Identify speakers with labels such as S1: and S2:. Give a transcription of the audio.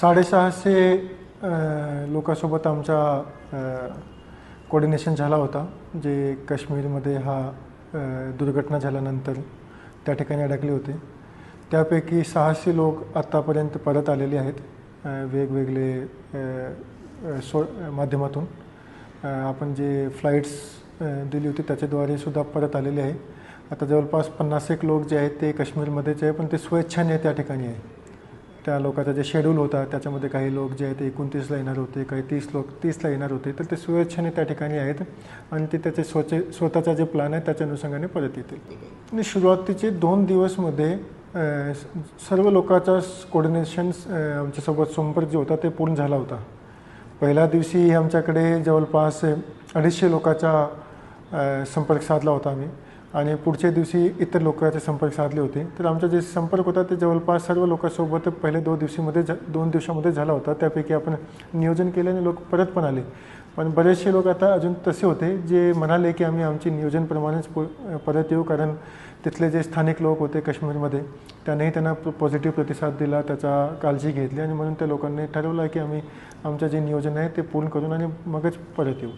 S1: 650 लोकांसोबत आमचा कोऑर्डिनेशन झाला होता, जे काश्मीरमध्ये हा दुर्घटना झाल्यानंतर त्या ठिकाणी अडकले होते. त्यापैकी 600 लोक आत्तापर्यंत परत आलेले आहेत वेगवेगळे माध्यमातून. आपण जे फ्लाईट्स दिली होती त्याच्याद्वारे सुद्धा परत आलेले आहे. आता जवळपास 50 लोक जे आहेत ते काश्मीरमध्येच आहे, पण ते स्वेच्छेने त्या ठिकाणी आहे. त्या लोकांचा जे शेड्यूल होता त्याच्यामध्ये काही लोक जे आहेत ते 29ला येणार होते, काही 30ला येणार होते, तर ते स्वेच्छेने त्या ठिकाणी आहेत आणि ते त्याचे स्वतःचा जे प्लॅन आहे त्याच्या अनुषंगाने परत येतील. आणि सुरुवातीचे 2 दिवसमध्ये सर्व लोकांचा कोऑर्डिनेशन आमच्यासोबत संपर्क जो होता ते पूर्ण झाला होता. पहिल्या दिवशी आमच्याकडे जवळपास 250 लोकांचा संपर्क साधला होता आम्ही, आणि पुढच्या दिवशी इतर लोकांचे संपर्क साधले होते. तर आमचा जे संपर्क होता ते जवळपास सर्व लोकांसोबत पहिले 2 दिवसामध्ये झाला होता. त्यापैकी आपण नियोजन केल्याने लोक परत पण आले, पण बरेचसे लोक आता अजून तसे होते जे म्हणाले की आम्ही आमची नियोजनप्रमाणेच परत येऊ, कारण तिथले जे स्थानिक लोक होते काश्मीरमध्ये त्यांनाही त्यांना पॉझिटिव्ह प्रतिसाद दिला, त्याचा काळजी घेतली, आणि म्हणून त्या लोकांनी ठरवलं की आम्ही आमचं जे नियोजन आहे ते पूर्ण करून आणि मगच परत येऊ.